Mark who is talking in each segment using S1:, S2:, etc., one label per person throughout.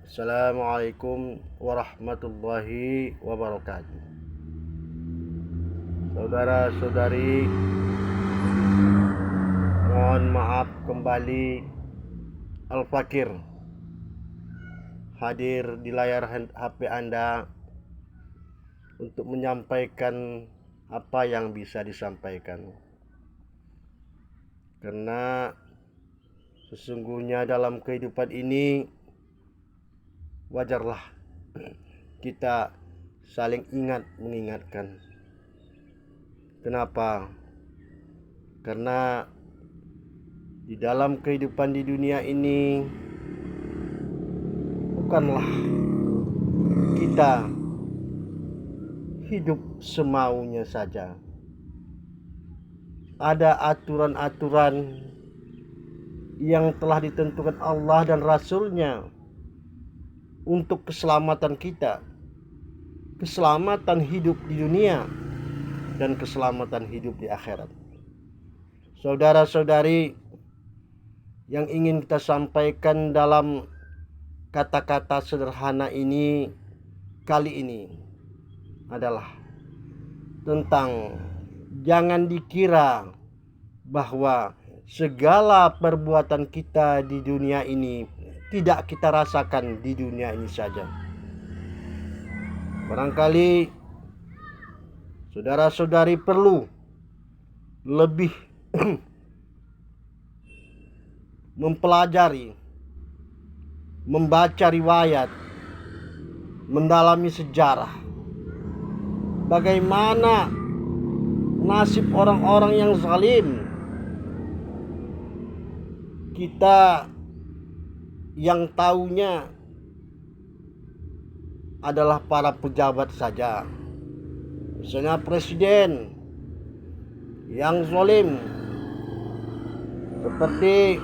S1: Assalamualaikum warahmatullahi wabarakatuh. Saudara-saudari, mohon maaf kembali Al-Fakir hadir di layar HP Anda untuk menyampaikan apa yang bisa disampaikan. Karena sesungguhnya dalam kehidupan ini wajarlah kita saling mengingatkan. Kenapa? Karena di dalam kehidupan di dunia ini bukanlah kita hidup semaunya saja. Ada aturan-aturan yang telah ditentukan Allah dan Rasul-Nya untuk keselamatan kita, keselamatan hidup di dunia dan keselamatan hidup di akhirat. Saudara-saudari, yang ingin kita sampaikan dalam kata-kata sederhana ini kali ini adalah tentang jangan dikira bahwa segala perbuatan kita di dunia ini tidak kita rasakan di dunia ini saja. Barangkali saudara-saudari perlu lebih mempelajari, membaca riwayat, mendalami sejarah. Bagaimana nasib orang-orang yang zalim. Kita yang taunya adalah para pejabat saja. Misalnya presiden yang zalim seperti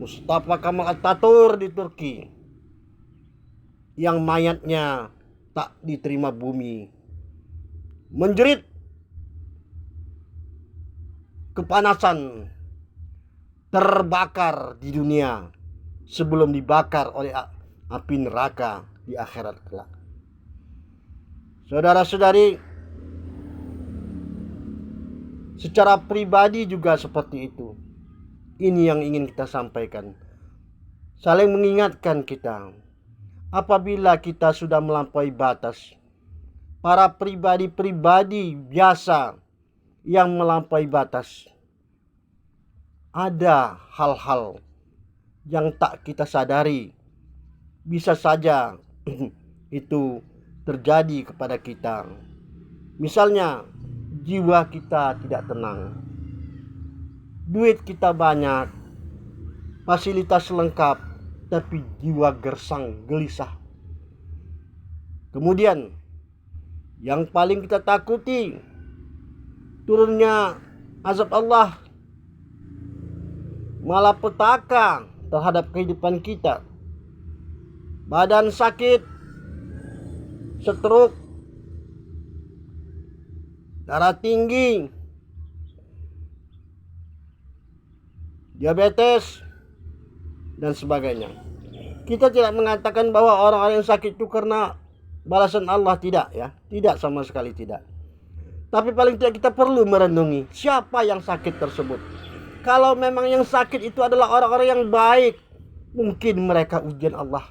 S1: Mustafa Kemal Atatürk di Turki yang mayatnya tak diterima bumi, menjerit kepanasan, terbakar di dunia sebelum dibakar oleh api neraka di akhirat kelak. Saudara-saudari, secara pribadi juga seperti itu. Ini yang ingin kita sampaikan. Saling mengingatkan kita. Apabila kita sudah melampaui batas, para pribadi-pribadi biasa yang melampaui batas, ada hal-hal yang tak kita sadari. Bisa saja itu terjadi kepada kita. Misalnya, jiwa kita tidak tenang, duit kita banyak, fasilitas lengkap, tapi jiwa gersang gelisah. Kemudian yang paling kita takuti, turunnya azab Allah, malapetaka terhadap kehidupan kita, badan sakit, stroke, darah tinggi, diabetes, dan sebagainya. Kita tidak mengatakan bahwa orang-orang yang sakit itu karena balasan Allah, tidak ya. Tidak, sama sekali tidak. Tapi paling tidak kita perlu merenungi siapa yang sakit tersebut. Kalau memang yang sakit itu adalah orang-orang yang baik, mungkin mereka ujian Allah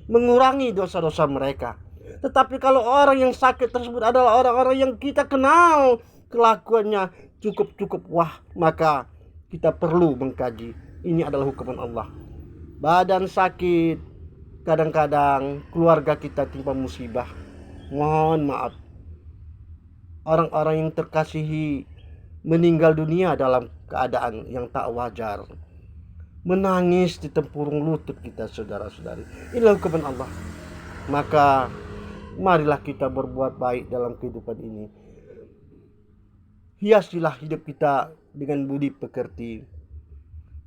S1: mengurangi dosa-dosa mereka. Tetapi kalau orang yang sakit tersebut adalah orang-orang yang kita kenal kelakuannya cukup wah, maka kita perlu mengkaji. Ini adalah hukuman Allah. Badan sakit, kadang-kadang keluarga kita timpa musibah. Mohon maaf, orang-orang yang terkasihi meninggal dunia dalam keadaan yang tak wajar, menangis di tempurung lutut kita, saudara-saudari. Inilah hukuman Allah. Maka marilah kita berbuat baik dalam kehidupan ini. Hiasilah hidup kita dengan budi pekerti.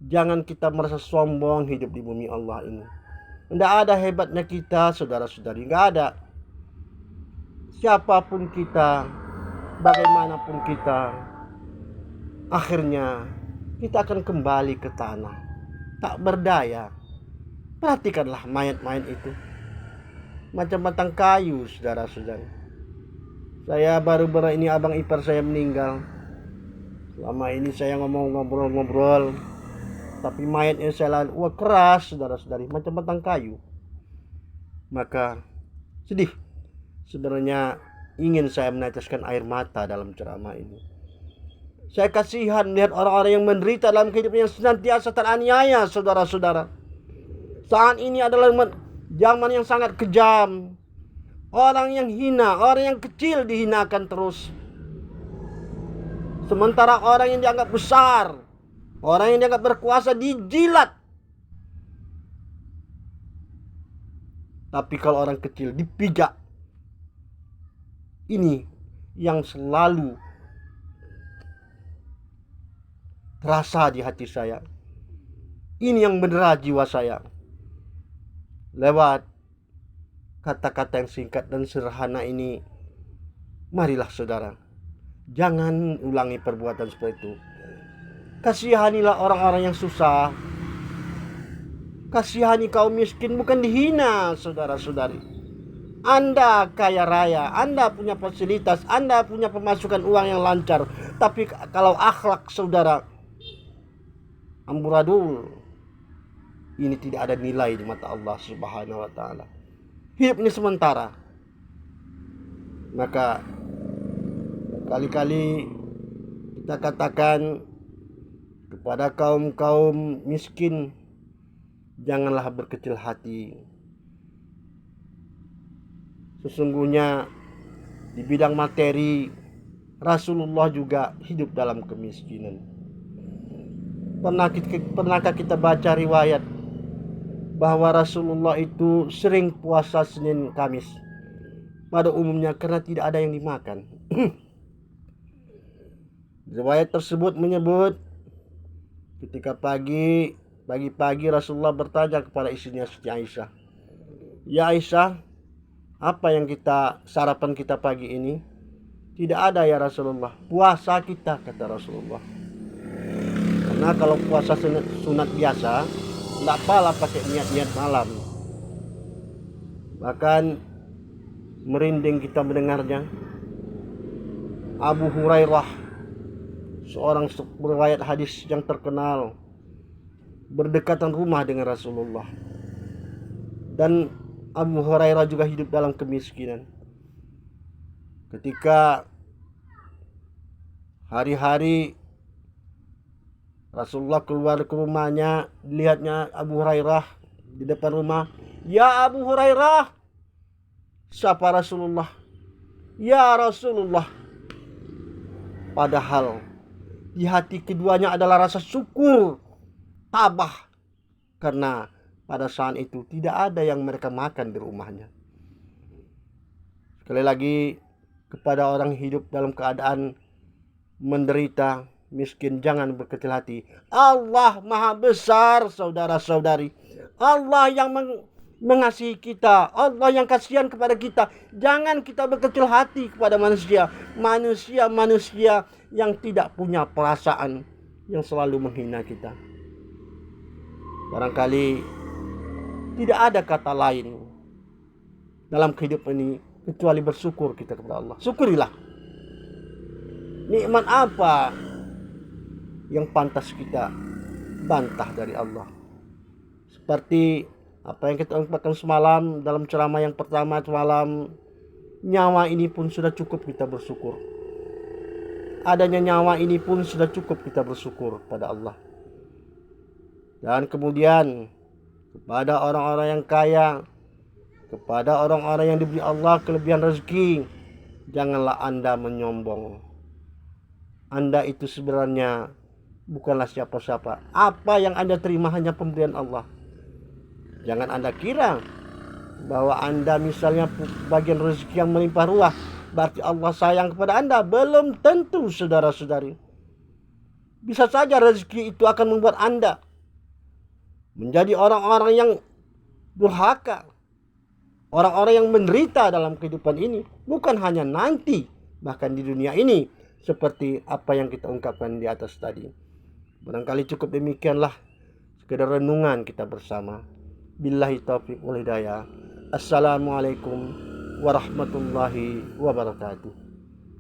S1: Jangan kita merasa sombong hidup di bumi Allah ini. Tidak ada hebatnya kita, saudara-saudari. Tidak ada. Siapapun kita, bagaimanapun kita, akhirnya kita akan kembali ke tanah, tak berdaya. Perhatikanlah mayat-mayat itu, macam batang kayu, saudara-saudari. Saya baru-baru ini abang ipar saya meninggal. Selama ini saya ngomong ngobrol-ngobrol, tapi mayatnya saya lihat, wah keras, saudara-saudari, macam batang kayu. Maka sedih. Sebenarnya ingin saya meneteskan air mata dalam ceramah ini. Saya kasihan melihat orang-orang yang menderita dalam kehidupan yang senantiasa teraniaya, saudara-saudara. Saat ini adalah zaman yang sangat kejam. Orang yang hina, orang yang kecil dihinakan terus. Sementara orang yang dianggap besar, orang yang dianggap berkuasa dijilat. Tapi kalau orang kecil dipijak. Ini yang selalu terasa di hati saya. Ini yang mendera jiwa saya. Lewat kata-kata yang singkat dan sederhana ini, marilah saudara, jangan ulangi perbuatan seperti itu. Kasihanilah orang-orang yang susah. Kasihani kaum miskin, bukan dihina, saudara-saudari. Anda kaya raya, Anda punya fasilitas, Anda punya pemasukan uang yang lancar, tapi kalau akhlak saudara amburadul, ini tidak ada nilai di mata Allah Subhanahu wa taala. Hidup ini sementara. Maka kali-kali kita katakan kepada kaum-kaum miskin, janganlah berkecil hati. Sesungguhnya di bidang materi, Rasulullah juga hidup dalam kemiskinan. Pernahkah kita baca riwayat bahwa Rasulullah itu sering puasa Senin Kamis pada umumnya karena tidak ada yang dimakan. Riwayat tersebut menyebut ketika pagi-pagi Rasulullah bertanya kepada istrinya Siti Aisyah, "Ya Aisyah, apa yang sarapan kita pagi ini?" "Tidak ada ya Rasulullah, puasa kita," kata Rasulullah. Karena kalau puasa sunat biasa, tidak apalah pakai niat-niat malam. Bahkan merinding kita mendengarnya. Abu Hurairah, seorang riwayat hadis yang terkenal, berdekatan rumah dengan Rasulullah. Dan Abu Hurairah juga hidup dalam kemiskinan. Ketika hari-hari Rasulullah keluar ke rumahnya, dilihatnya Abu Hurairah di depan rumah. "Ya Abu Hurairah," sapa Rasulullah. "Ya Rasulullah." Padahal di hati keduanya adalah rasa syukur, tabah, karena pada saat itu tidak ada yang mereka makan di rumahnya. Sekali lagi, kepada orang hidup dalam keadaan menderita, miskin, jangan berkecil hati. Allah Maha Besar, saudara-saudari. Allah yang mengasihi kita, Allah yang kasihan kepada kita. Jangan kita berkecil hati kepada manusia yang tidak punya perasaan, yang selalu menghina kita. Barangkali tidak ada kata lain dalam kehidupan ini kecuali bersyukur kita kepada Allah. Syukurilah. Nikmat apa yang pantas kita bantah dari Allah? Seperti apa yang kita ungkapkan semalam dalam ceramah yang pertama semalam, nyawa ini pun sudah cukup kita bersyukur. Adanya nyawa ini pun sudah cukup kita bersyukur pada Allah. Dan kemudian kepada orang-orang yang kaya, kepada orang-orang yang diberi Allah kelebihan rezeki, janganlah Anda menyombong. Anda itu sebenarnya bukanlah siapa-siapa. Apa yang Anda terima hanya pemberian Allah. Jangan Anda kira bahwa Anda misalnya bagian rezeki yang melimpah ruah, berarti Allah sayang kepada Anda. Belum tentu, saudara-saudari. Bisa saja rezeki itu akan membuat Anda menjadi orang-orang yang durhaka, orang-orang yang menderita dalam kehidupan ini. Bukan hanya nanti, bahkan di dunia ini, seperti apa yang kita ungkapkan di atas tadi. Barangkali cukup demikianlah sekedar renungan kita bersama. Billahi taufiq wal hidayah. Assalamualaikum warahmatullahi wabarakatuh.